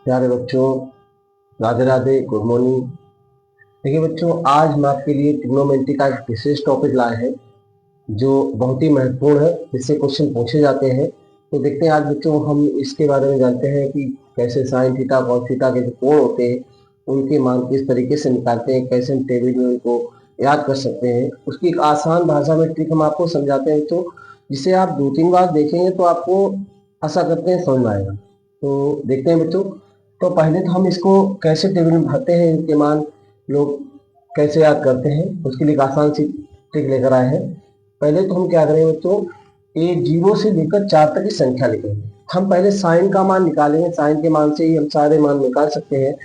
प्यारे बच्चों, Radhe Radhe, good morning. देखिए बच्चों, आज हम आपके लिए ट्रिग्नोमेट्री का एक विशेष टॉपिक लाए हैं जो बहुत ही महत्वपूर्ण है, इससे क्वेश्चन पूछे जाते हैं। तो देखते हैं आज बच्चों हम इसके बारे में जानते हैं कि कैसे साइन थीटा कॉस थीटा के जो कोण होते हैं उनके मान किस तरीके से निकालते हैं, कैसे हम टेबल में उनको याद कर सकते हैं। उसकी एक आसान भाषा में ट्रिक हम आपको समझाते हैं बच्चों, जिसे आप 2-3 बार देखेंगे तो आपको आशा करते हैं समझ में आएगा। तो देखते हैं बच्चों, तो पहले तो हम इसको कैसे टेबल में भरते हैं, इनके मान लोग कैसे याद करते हैं, उसके लिए एक आसान सी ट्रिक लेकर आए हैं। पहले तो हम क्या करेंगे बच्चों, ये 0 से लेकर 4 तक की संख्या लिखेंगे। हम पहले साइन का मान निकालेंगे, साइन के मान से ही हम सारे मान निकाल सकते हैं।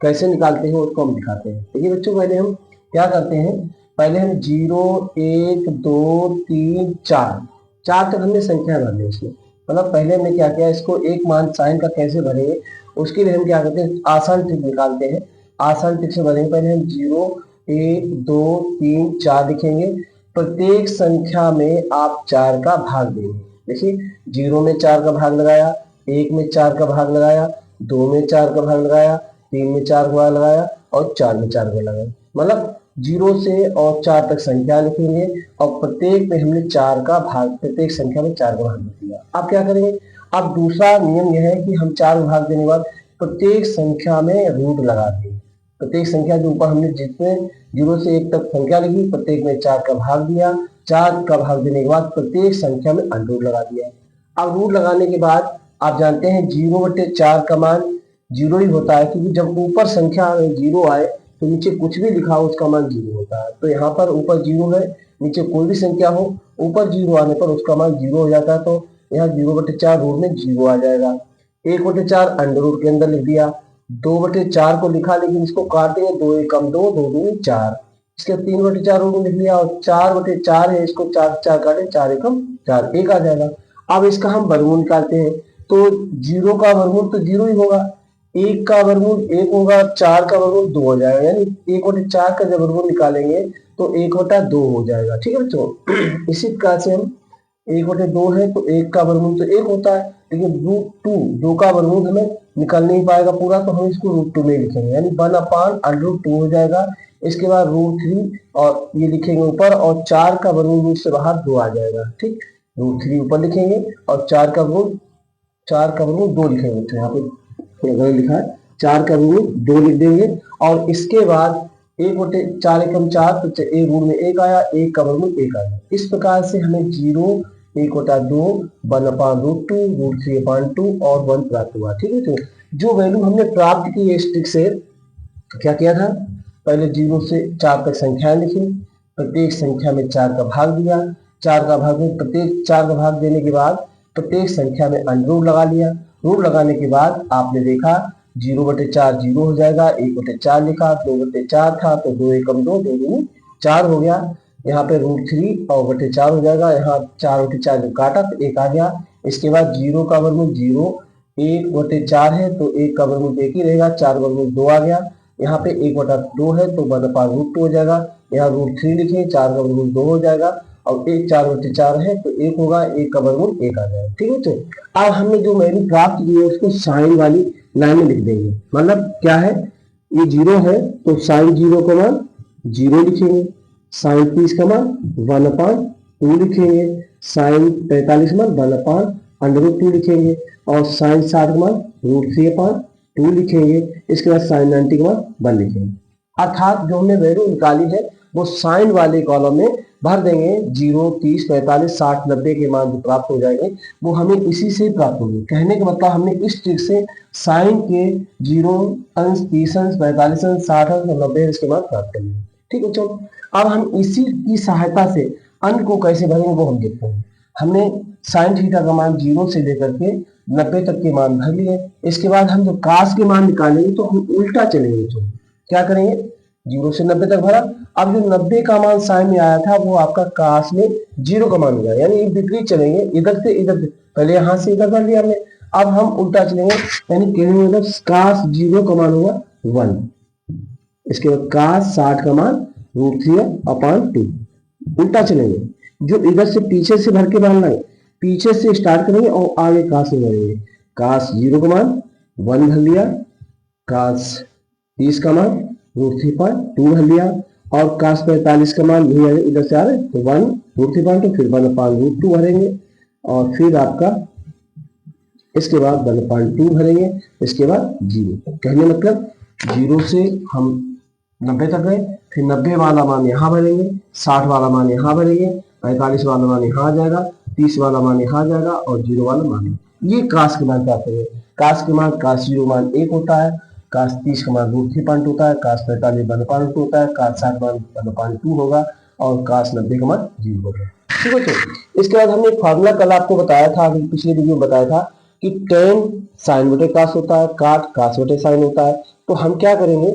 कैसे निकालते हैं उसको हम दिखाते हैं। देखिए बच्चों, पहले हम क्या करते हैं, पहले हम 0 1 2 3 4 4 तक हमने संख्या भरनी है इसमें। मतलब पहले हमने क्या किया, इसको एक मान साइन का कैसे भरेंगे उसके लिए हम क्या करते हैं, आसान ट्रिक निकालते हैं। आसान ट्रिक से भरेंगे, पहले हम 0 1 2 3 4 लिखेंगे। प्रत्येक संख्या में आप 4 का भाग देंगे। देखिए 0 में 4 का भाग लगाया, 1 में 4 का भाग लगाया, 2 में 4 का भाग लगाया, 3 में 4 का भाग लगाया और 4 में 4 का लगाया। मतलब 0 से और 4 तक संख्या लिखेंगे और प्रत्येक में हमने 4 का भाग, प्रत्येक संख्या में 4 का भाग दिया। अब क्या करेंगे, अब दूसरा नियम यह है कि हम 4 भाग देने के बाद प्रत्येक संख्या में रूट लगा देंगे। प्रत्येक संख्या के ऊपर हमने जितने 0 से 1 तक संख्या लिखी, प्रत्येक में 4 का भाग दिया। 4 का भाग देने के बाद प्रत्येक संख्या में अंडर लगा दिया। अब रूट लगाने के बाद आप जानते हैं 0/4 का मान 0 ही होता है, क्योंकि जब ऊपर संख्या में 0 आए तो नीचे कुछ भी लिखा हो उसका मान 0 होता है। तो यहाँ पर ऊपर 0 है, नीचे कोई भी संख्या हो, ऊपर 0 आने पर उसका मान 0 हो जाता है। तो यहाँ 0/4 रूट में 0 आ जाएगा। 1/4 अंडर रूट के अंदर लिख दिया। 2/4 को लिखा, लेकिन इसको काटेंगे, 2 एकम 2, 2 दूनी 4। इसके 3/4 रूट में लिख लिया और 4/4 है, इसको 4 4 काटे, 4 एकम 4, 1 आ जाएगा। अब इसका हम वर्गमूल निकालते हैं, तो 0 का वर्गमूल तो 0 ही होगा, 1 का वर्गमूल 1 होगा, 4 का वर्गमूल 2 हो जाएगा। यानी 1/4 का जब वर्गमूल निकालेंगे तो 1/2 हो जाएगा। ठीक है बच्चों, इसी प्रकार से हम 1/2 है तो 1 का वर्गमूल तो 1 होता है, लेकिन √2 2 का वर्गमूल हमें निकल नहीं पाएगा पूरा, तो हम इसको √2 में लिखेंगे, यानी 1/√2 हो जाएगा। इसके बाद √3 और ये लिखेंगे ऊपर, और 4 का वर्गमूल रूट से बाहर 2 आ जाएगा। ठीक, √3 ऊपर लिखेंगे और 4 का वर्गमूल 2 लिखेंगे। तो यहाँ पे लिखा है 4 का वर्गमूल 2 लिख देंगे। और इसके बाद 1/4 एकम 4, तो 1 रूट में 1 आया, 1 का वर्गमूल 1 आया। इस प्रकार से हमें 0 1/2 1/√2 √3/2 और 1 प्राप्त हुआ। ठीक है, तो जो वैल्यू हमने प्राप्त की इस ट्रिक से क्या किया था, पहले 0 से 4 तक संख्याएं लिखी, प्रत्येक संख्या में 4 का भाग दिया। 4 का भाग में प्रत्येक 4 का भाग देने के बाद प्रत्येक संख्या में अंडर रूट लगा लिया। रूट लगाने के बाद आपने देखा 0/4 0 हो जाएगा, 1/4 लिखा, 2/4 था तो 2 एकम 2, 2 दूनी 4 हो गया। यहाँ पे √3 और 4 हो जाएगा, यहाँ 4/4 जब काटा तो 1 आ गया। इसके बाद 0 का वर्गमूल 0, 1/4 है तो 1 का वर्गमूल 1 ही रहेगा, 4 वर्गमूल 2 आ गया। यहाँ पे 1/2 है तो 1/√2 हो जाएगा। यहाँ √3 लिखे, 4 का वर्गमूल 2 हो जाएगा, और 1 4/4 है तो 1 होगा, 1 का वर्गमूल 1 आ जाएगा। ठीक है, तो अब हमने जो वैल्यू प्राप्त की है उसको साइन वाली लाइन में लिख देंगे। मतलब क्या है, ये 0 है तो साइन 0 का मान 0 लिखेंगे, साइन 30 का मान 1/2 लिखेंगे, साइन 45 मान 1/√2 लिखेंगे, और साइन 60 का मान √3/2 लिखेंगे। इसके बाद साइन 90 का मान 1 लिखेंगे। अर्थात जो हमने वैल्यू निकाली है वो साइन वाले कॉलम में भर देंगे। 0 30 45 60 90 के मान जो प्राप्त हो जाएंगे वो हमें इसी से प्राप्त होंगे। कहने का मतलब हमने इस ट्रिक से साइन के 0 अंश 30 अंश 45 अंश 60 अंश और 90 अंश के मान प्राप्त करेंगे। ठीक है, चलो अब हम इसी की सहायता से अंक को कैसे भरेंगे वो हम देखते हैं। हमने साइन थीटा का मान 0 से लेकर के 90 तक के मान भर लिए। इसके बाद हम जो कास के मान निकालेंगे तो हम उल्टा चलेंगे। तो क्या करेंगे, 0 से 90 तक भरा, अब जो 90 का मान साइन में आया था वो आपका कास में 0 का मान हो जाएगा, यानी विपरीत चलेंगे, इधर से इधर। पहले यहाँ से इधर भर लिया हमने, अब हम उल्टा चलेंगे, यानी कहने मतलब कास 0 का मान होगा 1। इसके बाद कास 60 का मान √3/2। उल्टा चलेंगे, जो इधर से पीछे से भर के मानना है, पीछे से स्टार्ट करेंगे और आगे कास में भरेंगे। कास 0 का मान 1 भर लिया, काश 30 का मान √3.2 भर लिया, और काश 45 का मान इधर से आ रहे तो 1√3.2, फिर 1/√2 भरेंगे, और फिर आपका इसके बाद 1/2 भरेंगे, इसके बाद 0। कहने मतलब 0 से हम 90 तक गए, फिर 90 वाला मान यहाँ भरेंगे, 60 वाला मान यहाँ भरेंगे, 45 वाला मान यहाँ आ जाएगा, 30 वाला मान यहाँ आ जाएगा, और 0 वाला मान। ये काश के मान प्राप्त करेंगे। काश के मान, काश 0 मान 1 होता है, काश 30 का मान √3.2 होता है, काश 45 1/2 होता है, काश 60 मान 1/2 होगा, और काश 90 का मान 0 होगा। ठीक है, तो इसके बाद हमने एक फार्मूला कल आपको बताया था, पिछले वीडियो में बताया था कि tan sin बटे काश होता है, काट काश बटे साइन होता है। तो हम क्या करेंगे,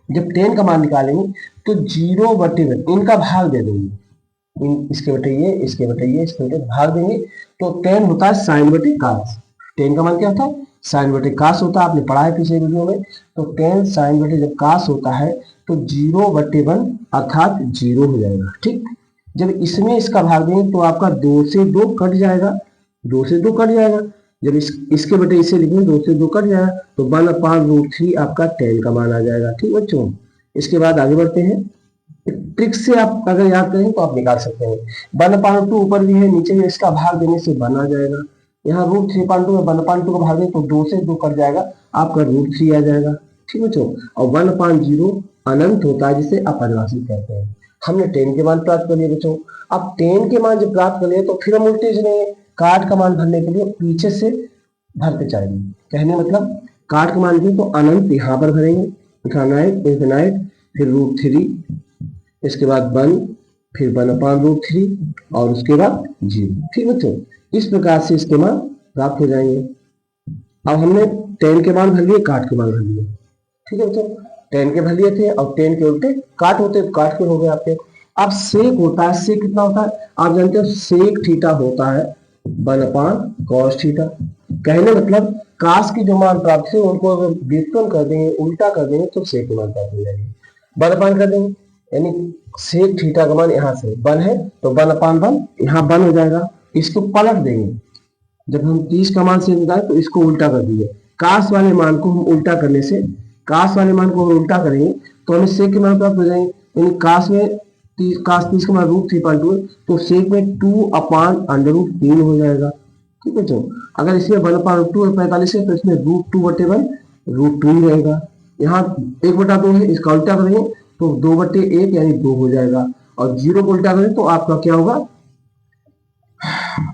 जब tan का मान निकालेंगे तो 0/1 इनका भाग दे देंगे, इसके बटे ये, इसके बटे ये, इसके बटे भाग देंगे, तो tan होता है sin बटे काश। tan का मान क्या होता है, sin बटे काश होता है, आपने पढ़ा है पिछले वीडियो में। तो tan sin बटे जब काश होता है तो 0/1 अर्थात 0 हो जाएगा। ठीक, जब इसमें इसका भाग देंगे तो आपका 2 से 2 कट जाएगा, 2 से 2 कट जाएगा। जब इसके बटे इसे लिखेंगे 2 से 2 कट जाएगा, तो 1/√3 आपका tan का मान आ जाएगा। ठीक बच्चों, इसके बाद आगे बढ़ते हैं। ट्रिक से आप अगर याद करें तो आप निकाल सकते हैं। 1/2 ऊपर भी है, नीचे भी, इसका भाग देने से 1 आ जाएगा। यहाँ √3.2 में 1/2 का भाग दें तो 2 से 2 कट जाएगा, आपका √3 आ जाएगा। ठीक बच्चों, और 1/0 अनंत होता है, जिसे अपरिभाषित कहते हैं। हमने tan के मान प्राप्त कर लिए बच्चों। अब tan के मान जब प्राप्त कर लिए तो फिर हम उल्टे चलेंगे, काट का मान भरने के लिए पीछे से भरते जाएंगे। कहने मतलब काट का मान भी तो अनंत यहाँ पर भरेंगे, इनफिनाइट, फिर √3, इसके बाद 1, फिर 1/√3, और उसके बाद 0। ठीक बच्चों, इस प्रकार से इसके मान प्राप्त हो जाएंगे। अब हमने tan के मान भर लिए, काट के मान भर लिए। ठीक है बच्चों, tan के भर लिए थे, और tan के उल्टे काट होते, काट के हो गए आपके। अब सेक होता है, सेक कितना होता है आप जानते हो, सेक थीटा होता है 1/cos थीटा। कहने मतलब काश की जो मान प्राप्त है उनको अगर व्युत्पन्न कर देंगे, उल्टा कर देंगे, तो सेक के मान प्राप्त हो जाएंगे। 1/, कर देंगे, यानी सेक थीटा का मान यहाँ से 1 है तो 1/1 यहाँ 1 हो जाएगा। इसको पलट देंगे, जब हम 30 का मान से निकाले तो इसको उल्टा कर दिए। काश वाले मान को हम उल्टा करने से, काश वाले मान को हम उल्टा करेंगे तो हमें सेक के मान प्राप्त हो जाएंगे। यानी काश में काश 30 का मान √3.2 है, तो सेक में 2/√3 हो जाएगा। ठीक है बच्चों, अगर इसमें 1/2 और 45 है तो इसमें √2/1 √2 ही रहेगा। यहाँ 1/2 है, इसका उल्टा करेंगे तो 2/1 यानी 2 हो जाएगा, और 0 को उल्टा करें तो आपका क्या होगा,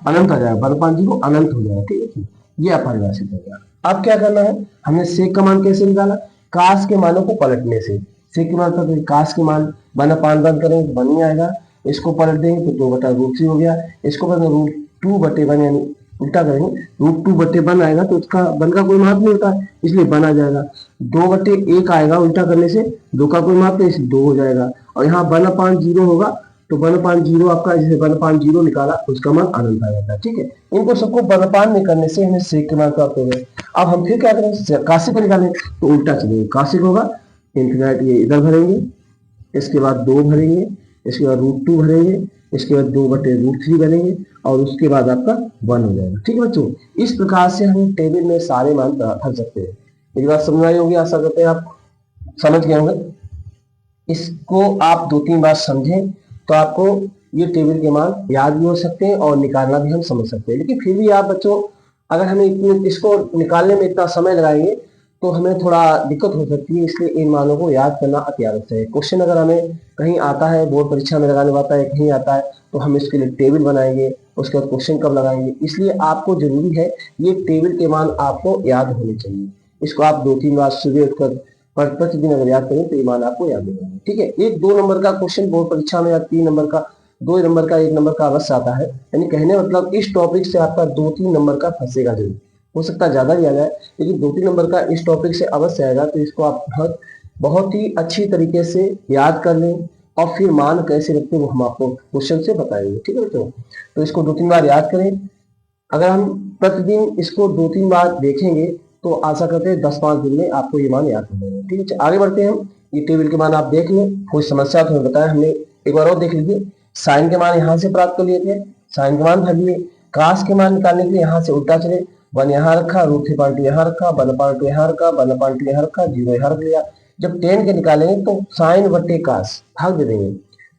अनंत आ जाएगा, 1/0 अनंत हो जाएगा। ठीक है, ये अपरिभाषित हो गया। अब क्या करना है, हमने सेक का मान कैसे निकाला, काश के मानों को पलटने से। सेक के मान तो काश के मान 1/1 करेंगे तो 1 ही आएगा, इसको पलट देंगे तो 2/√3 हो गया, इसको √2/1 यानी उल्टा करेंगे √2/1 आएगा, तो उसका 1 का कोई महत्व नहीं होता है, इसलिए 1 आ जाएगा। 2/1 आएगा उल्टा करने से, 2 का कोई महत्व नहीं, इसलिए 2 हो जाएगा। और यहाँ 1/0 होगा तो 1/0 आपका, जैसे 1/0 निकाला उसका मान अनंत आ जाता है। ठीक है, इनको सबको 1/5 में करने से हमें सेक के मान प्राप्त हो गए। अब हम फिर क्या करें, काशिक निकालें तो उल्टा चलेंगे। काशिक होगा इनफिनाइट, ये इधर भरेंगे, इसके बाद 2 भरेंगे, इसके बाद √2 भरेंगे, इसके बाद 2/√3 भरेंगे, और उसके बाद आपका 1 हो जाएगा। ठीक है बच्चों, इस प्रकार से हम टेबल में सारे मान भर सकते हैं। मेरी बात समझ आई होगी, आशा करते हैं आप समझ गए होंगे। इसको आप 2-3 बार समझें तो आपको ये टेबल के मान याद भी हो सकते हैं और निकालना भी हम समझ सकते हैं। लेकिन फिर भी आप बच्चों, अगर हमें इसको निकालने में इतना समय लगाएंगे तो हमें थोड़ा दिक्कत हो सकती है, इसलिए इन मानों को याद करना अति आवश्यक है। क्वेश्चन अगर हमें कहीं आता है, बोर्ड परीक्षा में लगाने आता है, कहीं आता है, तो हम इसके लिए टेबल बनाएंगे, उसके बाद क्वेश्चन कब लगाएंगे, इसलिए आपको जरूरी है ये टेबल के मान आपको याद होने चाहिए। इसको आप 2-3 बार सुबह उठकर प्रतिदिन अगर याद करें तो ये मान आपको याद हो जाएगा। ठीक है, एक 2 नंबर का क्वेश्चन बोर्ड परीक्षा में या 3 नंबर का, 2 नंबर का, 1 नंबर का अवश्य आता है। यानी कहने मतलब इस टॉपिक से आपका 2-3 नंबर का फंसेगा जरूर, हो सकता है ज्यादा भी आ जाए, लेकिन 2-3 नंबर का इस टॉपिक से अवश्य आएगा। तो इसको आप बहुत ही अच्छी तरीके से याद कर लें, और फिर मान कैसे रखते हैं वो हम आपको क्वेश्चन से बताएंगे। ठीक है बच्चों, तो इसको 2-3 बार याद करें। अगर हम प्रतिदिन इसको 2-3 बार देखेंगे तो आशा करते हैं 10-5 दिन में आपको ये मान याद हो जाएंगे। ठीक है, आगे बढ़ते हैं हम। ये टेबल के मान आप देख लें, कोई समस्या तो हमें बताया, हमने एक बार और देख लीजिए। साइन के मान यहाँ से प्राप्त कर लिए थे, साइन के मान भर लिए। काश के मान निकालने के लिए यहाँ से उल्टा चले, 1 यहाँ रखा, √3/2 यहाँ रखा, 1/2 यहाँ रखा, 1/2 यहाँ रखा, 0 यहाँ रख लिया। जब 10 के निकालेंगे तो साइन बटे कास भाग दे देंगे,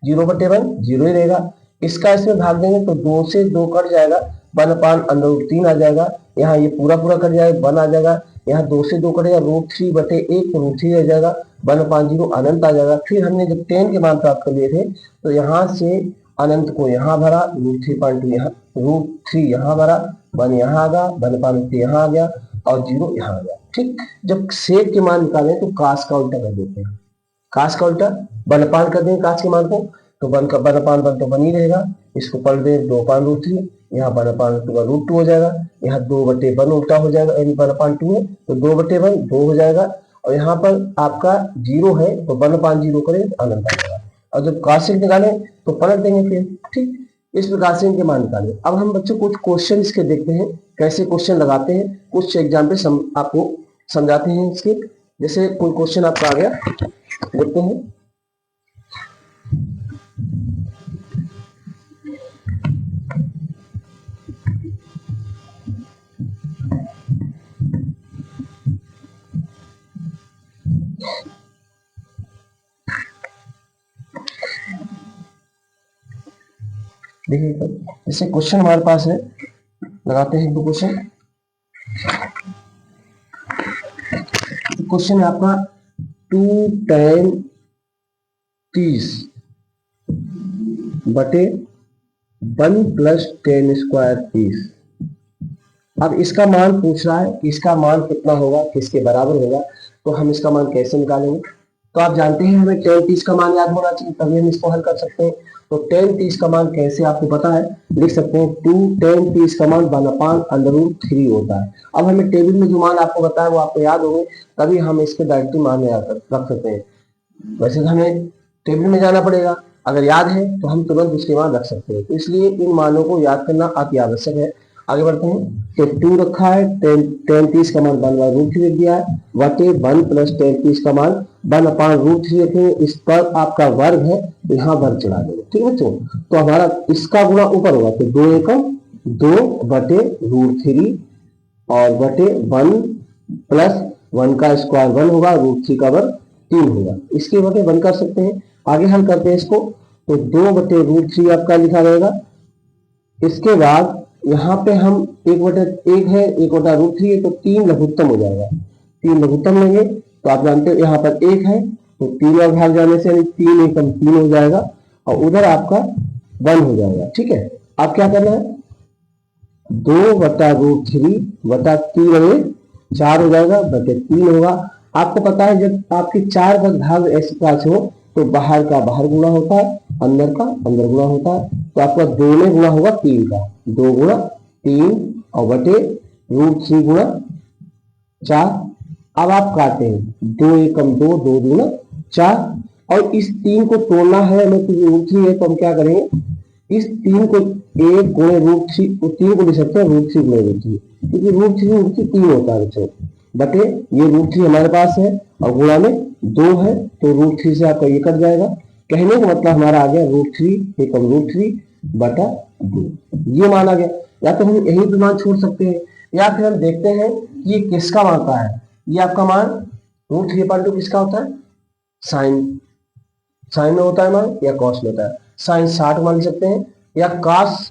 0/1 0 ही रहेगा। इसका इसमें भाग देंगे तो 2 से 2 कट जाएगा, 1/√3 आ जाएगा। यहाँ ये पूरा पूरा कट जाएगा, 1 आ जाएगा। यहाँ 2 से 2 कटेगा, √3/1 तो √3 रह जाएगा, 1/0 अनंत आ जाएगा। फिर हमने जब 10 के मान प्राप्त कर लिए थे तो यहाँ से अनंत को यहाँ भरा, √3/2 यहाँ, √3 यहाँ भरा, 1 यहाँ आ गया, 1/3 यहाँ आ गया और 0 यहाँ आ गया। ठीक, जब सेक के मान निकालें तो कास का उल्टा कर देते हैं, कास का उल्टा 1/5 कर देंगे कास के मान को, तो 1 का 1/1 तो 1 ही रहेगा। इसको पढ़ दे 2/√3, यहाँ 1/2 का √2 हो जाएगा, यहाँ 2/1 उल्टा हो जाएगा, यानी 1/2 है तो 2/1 2 हो जाएगा। और यहाँ पर आपका 0 है तो 1/0 करें तो अनंत आ जाएगा। और जब काशिक निकाले तो पलट देंगे फिर। ठीक, इस प्रकार से इनके मान निकाले। अब हम बच्चों कुछ क्वेश्चन इसके देखते हैं, कैसे क्वेश्चन लगाते हैं, कुछ एग्जाम्पल आपको समझाते हैं इसके। जैसे कोई क्वेश्चन आपका आ गया, देखते हैं। देखिए जैसे क्वेश्चन हमारे पास है, लगाते हैं 2 क्वेश्चन। क्वेश्चन है आपका 2 tan 30 बटे 1 + tan² 30। अब इसका मान पूछ रहा है कि इसका मान कितना होगा, किसके बराबर होगा, तो हम इसका मान कैसे निकालेंगे। तो आप जानते हैं हमें tan 30 का मान याद होना चाहिए, तभी हम इसको हल कर सकते हैं। तो tan 30 का मान कैसे आपको पता है, लिख सकते हैं 2 tan 30 का मान 1/√3 होता है। अब हमें टेबल में जो मान आपको बताया वो आपको याद होंगे, तभी हम इसके डायरेक्टली मान याद रख सकते हैं। वैसे तो हमें टेबल में जाना पड़ेगा, अगर याद है तो हम तुरंत उसके मान रख सकते हैं। तो इसलिए इन मानों को याद करना अति आवश्यक है। आगे बढ़ते हैं। तो 2 रखा है, tan 30 का मान 1/√3 लिख दिया है, बटे 1 + tan 30 का मान 1/√3 रखेंगे। इस पर आपका वर्ग है तो यहाँ वर्ग चढ़ा देंगे। ठीक है बच्चों, तो हमारा इसका गुणा ऊपर होगा, तो 2 एकम 2/√3 और बटे 1 + 1 का स्क्वायर 1 होगा, √3 का वर्ग 3 होगा। इसके बटे 1 कर सकते हैं। आगे हल करते हैं इसको, तो 2/√3 आपका लिखा रहेगा। इसके बाद यहाँ पे हम 1/1 है, 1/√3 है, तो 3 लघुत्तम हो जाएगा। 3 लघुत्तम लेंगे तो आप जानते हो यहाँ पर 1 है तो 3 और भाग जाने से 3 एकम 3 हो जाएगा और उधर आपका 1 हो जाएगा। ठीक है, अब क्या करना है, 2/√3 बटा 3 4 हो जाएगा, बटे 3 होगा। आपको पता है जब आपके 4 का भाग इस प्रकार से हो तो बाहर का बाहर गुणा होता है, अंदर का अंदर गुणा होता है। तो आपका 2 में गुणा होगा 3 का, 2 गुणा 3 और बटे √3 गुणा 4। अब आप काटे हैं, 2 एकम 2, 2 दूना 4 और इस 3 को तोड़ना है हमें, √3 है तो हम क्या करेंगे, इस 3 को 1 गुणे √3, 3 को लिख सकते हैं √3 गुणे √3, क्योंकि √3 3 होता है बच्चों, बटे ये √3 हमारे पास है और गुणा में 2 है तो √3 से आपका ये कट जाएगा। कहने का मतलब हमारा आ गया √3 एकम √3 बटा 2, ये मान आ गया। या तो हम यही पे मान छोड़ सकते हैं, या फिर हम देखते हैं कि ये किसका मान आता है। ये आपका मान √3/2 किसका होता है, साइन में होता है मान या कॉस में होता है। साइन 60 मान सकते हैं या कॉस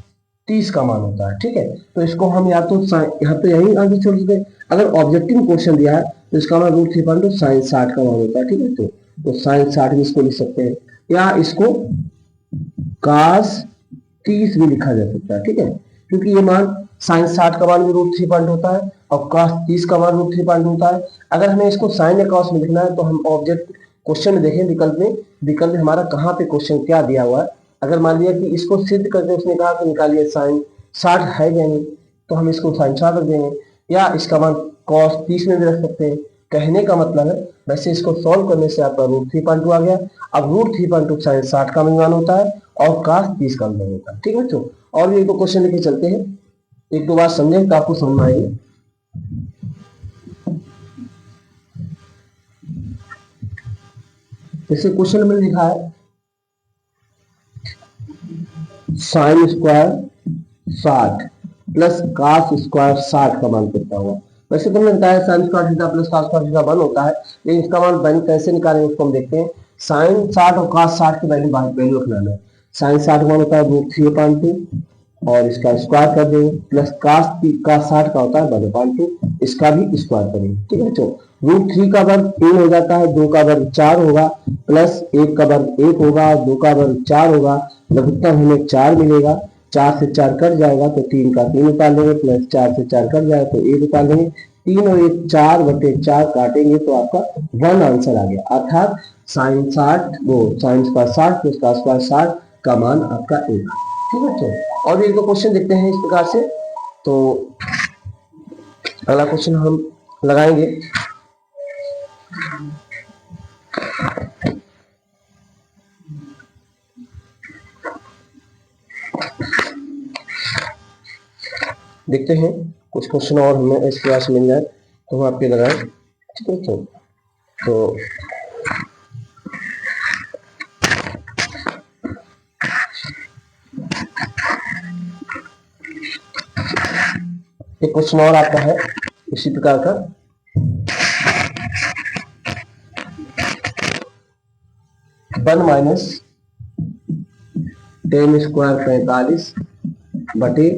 30 का मान होता है। ठीक है, तो इसको हम या तो यहाँ पे यही आंसर छोड़ सकते हैं। अगर ऑब्जेक्टिव क्वेश्चन दिया है तो इसका मान √3/2 साइन 60 का मान होता है। ठीक है, तो साइन 60 भी इसको लिख सकते हैं या इसको कॉस 30 भी लिखा जा सकता है। ठीक है, क्योंकि ये मान साइन 60 का मान भी √3 होता है और कॉस 30 का मान √3 होता है। अगर हमें इसको साइन या कॉस में लिखना है तो हम ऑब्जेक्ट क्वेश्चन में देखें, विकल्प में हमारा कहाँ पे क्वेश्चन क्या दिया हुआ है। अगर मान लिया कि इसको सिद्ध करके उसने कहा कि निकालिए साइन 60 है या नहीं, तो हम इसको साइन 60 रख देंगे, या इसका मान कॉस 30 में भी रख सकते हैं। कहने का मतलब है वैसे इसको सॉल्व करने से आपका √3/2 आ गया। अब √3/2 साइन 60 का मान होता है और कॉस 30 का मान होता है। ठीक है बच्चों, और भी एक दो क्वेश्चन लेके चलते हैं, एक दो बार समझें तो आपको समझ में आएगी। जैसे क्वेश्चन में लिखा है sine square 60 plus cos square 60 का मान कितना होगा। वैसे तो हमने बताया sin square theta plus cos square theta 1 होता है, लेकिन इसका मान 1 कैसे निकालेंगे उसको हम देखते हैं। sin 60 और cos 60 की वैल्यू रखना है। sin 60 का मान होता है √3/2 और इसका स्क्वायर कर देंगे, प्लस cos 60 का होता है 1/2, इसका भी स्क्वायर करेंगे। ठीक है बच्चों, √3 का वर्ग 3 हो जाता है, 2 का वर्ग 4 होगा, प्लस 1 का वर्ग 1 होगा, 2 का वर्ग 4 होगा, लघुत्तम हमें 4 मिलेगा। 4 से 4 कट जाएगा तो 3 का 3 निकाल लेंगे, प्लस 4 से 4 कट जाएगा तो 1 निकाल लेंगे। 3 और 1 4/4 काटेंगे तो आपका 1 आंसर आ गया, अर्थात sin 60 प्लस cos स्क्वायर 60 का मान आपका 1। ठीक है बच्चों, और एक दो क्वेश्चन देखते हैं इस प्रकार से। तो अगला क्वेश्चन हम लगाएंगे। देखते हैं कुछ क्वेश्चन और हमें इस प्रकार से मिल जाए तो हम आपके लगाएं। ठीक है बच्चों, तो एक क्वेश्चन और आता है इसी प्रकार का। 1 माइनस 10 स्क्वायर 45 बटे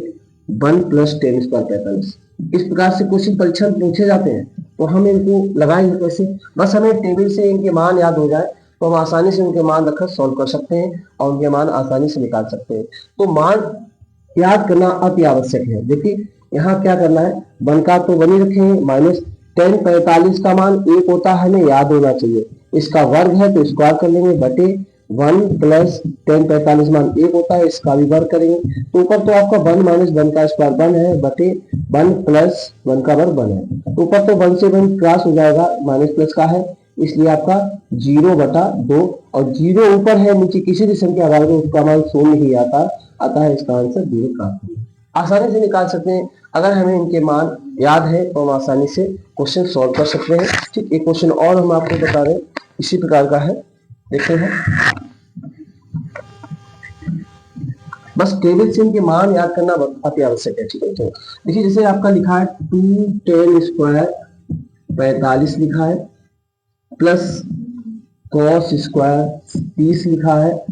1 प्लस 10 स्क्वायर 45, इस प्रकार से क्वेश्चन परीक्षा में पूछे जाते हैं। तो हम इनको लगाएंगे कैसे, बस हमें टेबल से इनके मान याद हो जाए तो हम आसानी से उनके मान रखकर सॉल्व कर सकते हैं और उनके मान आसानी से निकाल सकते हैं। तो मान याद करना अति आवश्यक है। देखिए यहाँ क्या करना है, 1 का तो 1 ही रखेंगे, माइनस 10 45 का मान 1 होता है, हमें याद होना चाहिए। इसका वर्ग है तो स्क्वायर कर लेंगे, बटे 1 प्लस 10 45 मान 1 होता है, इसका भी वर्ग करेंगे। तो ऊपर तो आपका 1 माइनस 1 का स्क्वायर 1 है, बटे 1 प्लस 1 का वर्ग 1 है। ऊपर तो 1 से 1 क्रॉस हो जाएगा, माइनस प्लस का है, इसलिए आपका 0/2 और 0 ऊपर है, नीचे किसी भी संख्या आ जाएगा उसका मान 0 ही आता है, इसका आंसर 0 का आसानी से निकाल सकते हैं। अगर हमें इनके मान याद है तो हम आसानी से क्वेश्चन सॉल्व कर सकते हैं। ठीक, एक क्वेश्चन और हम आपको बता दें इसी प्रकार का है, देखते हैं। बस टेबल से इनके मान याद करना अति आवश्यक है। ठीक है, तो देखिए जैसे आपका लिखा है 210 स्क्वायर 45 लिखा है, प्लस cos स्क्वायर 30 लिखा है,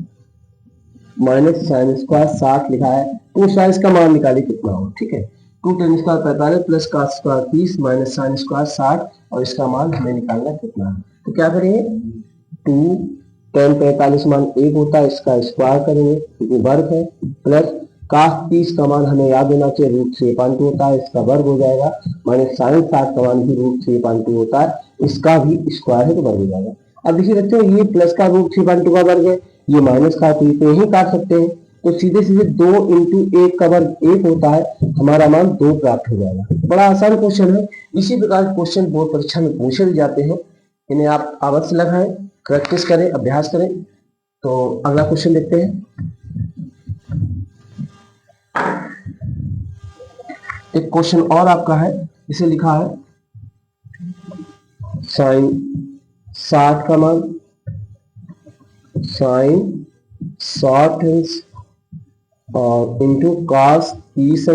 माइनस sin स्क्वायर 60 लिखा है। तो साइज का मान निकालिए कितना हो। ठीक है, 210 square 45 plus cos square 30 minus sin square 60 और इसका मान हमें निकालना कितना है। तो क्या करेंगे, 210 45 मान 1 होता है, इसका स्क्वायर करेंगे क्योंकि वर्ग है, प्लस cos 30 का मान हमें याद होना चाहिए √3/2 होता है, इसका वर्ग हो जाएगा, माइनस sin 60 का मान भी √3/2 होता है, इसका भी स्क्वायर है तो वर्ग हो जाएगा। अब देखिए बच्चों, ये प्लस का √3/2 का वर्ग है, ये माइनस का, तो ये ही काट सकते हैं। तो सीधे सीधे 2 × 1 का वर्ग 1 होता है, हमारा मान 2 प्राप्त हो जाएगा। बड़ा आसान क्वेश्चन है। इसी प्रकार क्वेश्चन बोर्ड परीक्षा में पूछे भी जाते हैं, इन्हें आप अवश्य लगाएं, प्रैक्टिस करें, अभ्यास करें। तो अगला क्वेश्चन देखते हैं। एक क्वेश्चन और आपका है, इसे लिखा है sin 60 का मान sin 60 और इंटू cos 30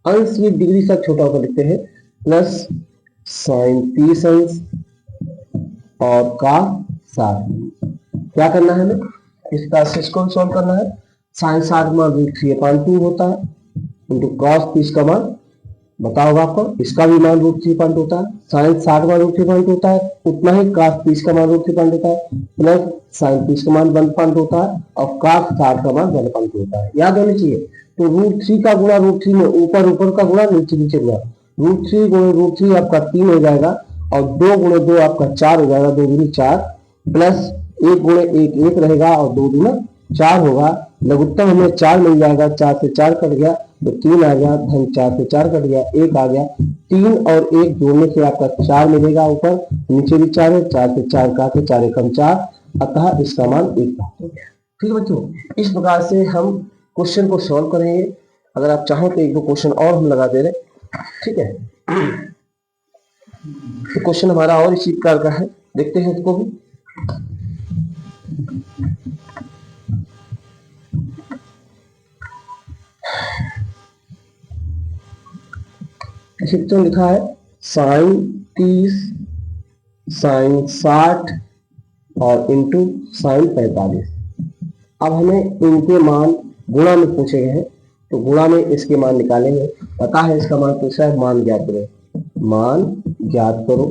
अंश ये डिग्री से छोटा होकर लिखते हैं, प्लस sin 30 और cos 60। क्या करना है हमें, इस प्रोसेस को सॉल्व करना है। sin 60 मान √3/2 होता है, इंटू cos 30 का मान बता होगा आपको, इसका भी मान √3/2 होता है। sin 60 मान √3/2 होता है, उतना ही cos 30 का मान √3/2 होता है, प्लस sin 30 का मान 1/2 होता है और cos 60 का मान 1/2 होता है, याद होनी चाहिए। तो √3 का गुणा √3 में ऊपर ऊपर का गुणा नीचे नीचे गुणा, √3 गुणे √3 आपका 3 हो जाएगा और 2 गुणे 2 आपका 4 हो जाएगा, 2 गुणे 4, प्लस 1 गुणे 1 1 रहेगा और 2 गुना 4 होगा, लघुत्तम हमें 4 मिल जाएगा, 4 से 4 कट गया तो 3 आ गया, धन 4 से 4 कट गया, 1 आ गया, 3 और 1 जोड़ने से आपका 4 मिलेगा, ऊपर नीचे भी 4 है, 4 से 4 काटे 4 एकम 4, अतः इसका मान 1 प्राप्त हो गया। ठीक है बच्चों, इस प्रकार से हम क्वेश्चन को सॉल्व करेंगे। अगर आप चाहो तो एक दो क्वेश्चन और हम लगा दे रहे। ठीक है, तो क्वेश्चन हमारा और इसी प्रकार का है, देखते हैं इसको भी। बच्चों लिखा है साइन 30, साइन 60 और इंटू साइन 45। अब हमें इनके मान गुणा में पूछे गए हैं, तो गुणा में इसके मान निकालेंगे। पता है इसका मान पूछा है, मान ज्ञात करो, मान ज्ञात करो।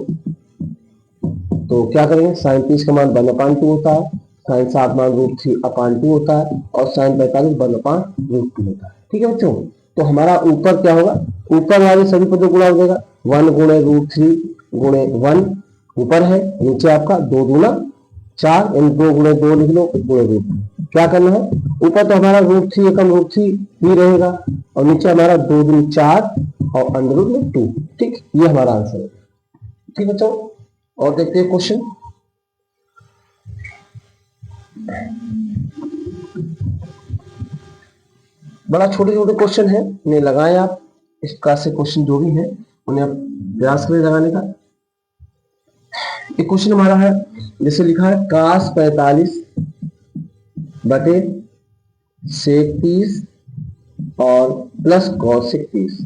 तो क्या करेंगे, साइन 30 का मान 1/2 होता है, साइन 60 मान √3/2 होता है और साइन 45 1/√2 होता है। ठीक है बच्चों, तो हमारा ऊपर क्या होगा, ऊपर वाले सभी पदों गुणा हो जाएगा, 1 गुणे √3 गुणे 1 ऊपर है, नीचे आपका 2 दूना 4, 2 गुणे 2 लिख लो गुणे √2। क्या करना है, ऊपर तो हमारा √3 एकम √3 ही रहेगा और नीचे हमारा 2 दूनी 4 और √2। ठीक, ये हमारा आंसर है। ठीक बच्चों, और देखते हैं क्वेश्चन। बड़ा छोटे छोटे क्वेश्चन है, उन्हें लगाएं आप, इस प्रकार से क्वेश्चन जो भी है उन्हें आप प्रयास करें लगाने का। एक क्वेश्चन हमारा है, जैसे लिखा है cos 45 बटे sec 30 और प्लस cos 30।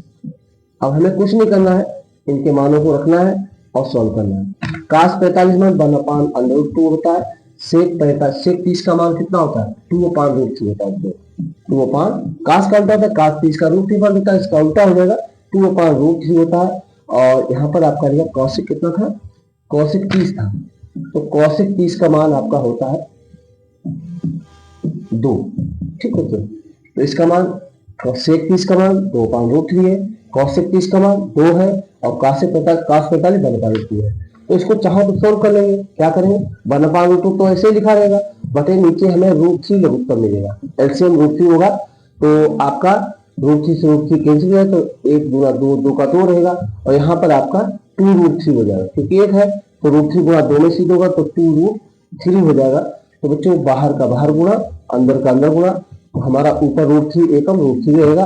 अब हमें कुछ नहीं करना है, इनके मानों को रखना है और सॉल्व करना है। cos 45 मान 1/√2 होता है, sec 30 का मान कितना होता है, 2/√3 होता है। 2 cos का उल्टा होता है, cos 30 का √3 बन देता है, इसका उल्टा हो जाएगा 2/√3 होता है। और यहाँ पर आपका रहेगा cosec कितना था, cosec 30 था, तो cosec 30 का मान आपका होता है 2। ठीक है, तो इसका मान sec 30 का मान 2/√3 है, cosec 30 का मान 2 है और cos 45 1/√2 है। तो इसको चाहो तो सोल्व कर लेंगे। क्या करेंगे, 1/√2 तो ऐसे ही लिखा रहेगा, बटे नीचे हमें √3 उत्तर मिलेगा, एलसीएम √3 होगा। तो आपका √3 से √3 कैंसिल है, तो 1 गुणा 2, 2 का 2 रहेगा और यहाँ पर आपका 2√3 हो जाएगा, क्योंकि 1 है तो √3 गुणा 2 में सीध होगा तो 2√3 हो जाएगा। तो बच्चों बाहर का बाहर गुणा, अंदर का अंदर गुणा, तो हमारा ऊपर √3 एकम √3 रहेगा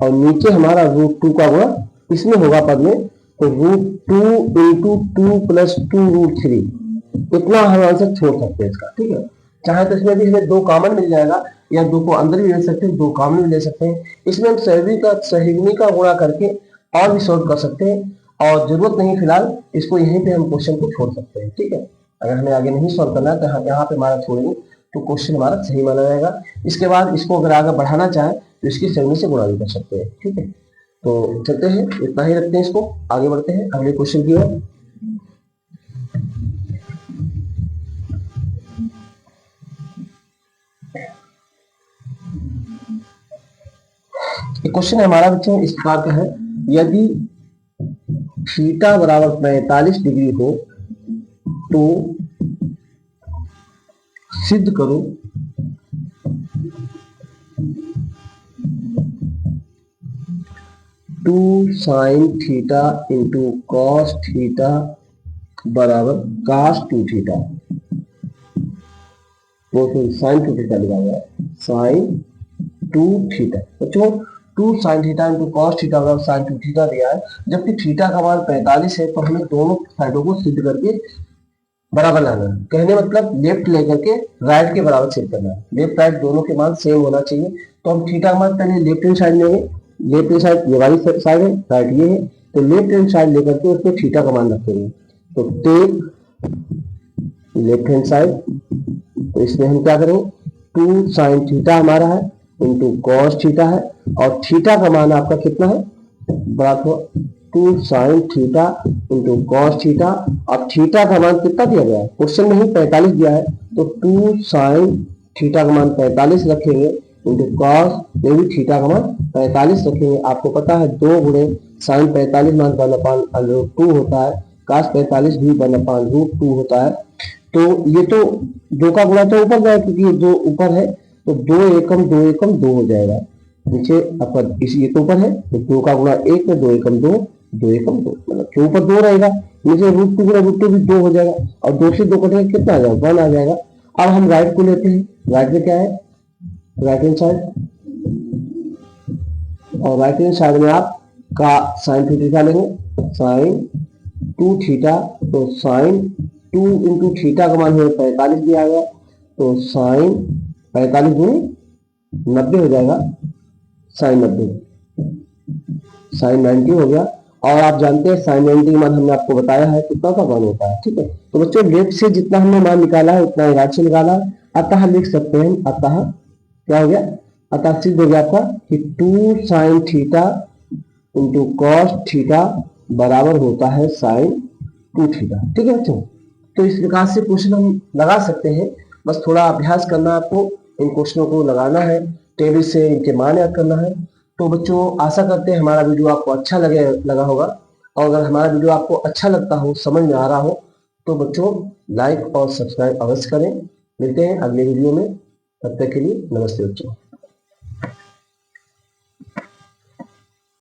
और नीचे हमारा √2 का गुणा इसमें होगा पद में, तो √2 इंटू 2 प्लस 2√3, इतना हम आंसर छोड़ सकते हैं इसका। ठीक है, चाहे तो इसमें भी हमें 2 कॉमन मिल जाएगा या 2 को अंदर भी ले सकते हैं, 2 कॉमन भी ले सकते हैं। इसमें हम सहीवनी का गुणा करके और भी सॉल्व कर सकते हैं और जरूरत नहीं फिलहाल इसको यहीं पे हम क्वेश्चन को छोड़ सकते हैं। ठीक है, अगर हमें आगे नहीं सॉल्व करना है तो यहाँ पे हमारा छोड़ेंगे तो क्वेश्चन हमारा सही माना जाएगा। इसके बाद इसको अगर आगे बढ़ाना चाहे तो इसकी सहीवनी से गुणा भी कर सकते हैं। ठीक है, तो चलते हैं, इतना ही रखते हैं, इसको आगे बढ़ते हैं अगले क्वेश्चन की ओर। क्वेश्चन हमारा बच्चों इस प्रकार का है, यदि थीटा बराबर 45 डिग्री हो तो सिद्ध करो two sine theta into cos theta बराबर cos 2 थीटा। वो साइन 2 थीटा लिखा हुआ है, साइन 2 थीटा। बच्चों 2 sine theta into cos theta बराबर साइन 2 थीटा दिया है, जबकि थीटा का मान 45 है, तो हमें दोनों साइडों को सिद्ध करके बराबर लाना है। कहने मतलब लेफ्ट लेकर के राइट के बराबर सेट करना है, लेफ्ट राइट दोनों के मान सेम होना चाहिए। तो हम थीटा का मान पहले लेफ्ट हैंड साइड लेंगे, लेफ्ट हैंड साइड ये वाली साइड है, राइट ये है, तो लेफ्ट हैंड साइड लेकर के उसको थीटा का मान रखेंगे। तो टेक लेफ्ट हैंड साइड, तो इसमें हम क्या करेंगे, 2 साइन थीटा हमारा है इंटू कॉस थीटा है और थीटा का मान आपका कितना है, बड़ा 2 sine theta into cos theta. अब थीटा का मान कितना दिया गया है, क्वेश्चन में ही 45 दिया है, तो 2 साइन थीटा का मान 45 रखेंगे इंटू कॉस में भी थीटा का मान 45 रखेंगे। आपको पता है 2 गुणे साइन 45 मान 1/√2 होता है, cos 45 भी 1/√2 होता है। तो ये तो 2 का गुणा तो ऊपर जाएगा, क्योंकि ये 2 ऊपर है, तो 2 एकम 2 एकम 2 हो जाएगा। नीचे आपका इसी ये तो ऊपर है, तो 2 का गुणा 1 में 2 एकम 2, 2 एकम 2, मतलब के ऊपर 2 रहेगा, नीचे √2 गुणा √2 भी 2 हो जाएगा और 2 से 2 कटेगा कितना आ जाएगा, 1 आ जाएगा। अब हम राइट को लेते हैं, राइट में क्या है, राइट हैंड साइड, और राइट हैंड साइड में आप का साइन थीटा लेंगे, साइन 2 थीटा, तो साइन 2 इंटू थीटा का मान हमें 45 दिया गया, तो साइन 45 गुणे 90 हो जाएगा, साइन 90, साइन 90 हो गया। और आप जानते हैं साइन 90 का मान हमने आपको बताया है कितना का मान होता है। ठीक है, तो बच्चों लेफ्ट से जितना हमने मान निकाला है उतना ही राइट से निकाला। अतः लिख सकते हैं, अतः क्या हो गया, अतः सिद्ध हो गया था कि 2 sine theta into cos theta बराबर होता है साइन 2 थीटा। ठीक है बच्चों, तो इस प्रकार से क्वेश्चन हम लगा सकते हैं। बस थोड़ा अभ्यास करना है आपको, इन क्वेश्चनों को लगाना है, टेबल से इनके मान याद करना है। तो बच्चों आशा करते हैं हमारा वीडियो आपको अच्छा लगा होगा, और अगर हमारा वीडियो आपको अच्छा लगता हो, समझ में आ रहा हो, तो बच्चों लाइक और सब्सक्राइब अवश्य करें। मिलते हैं अगले वीडियो में, तब तक के लिए नमस्ते बच्चों।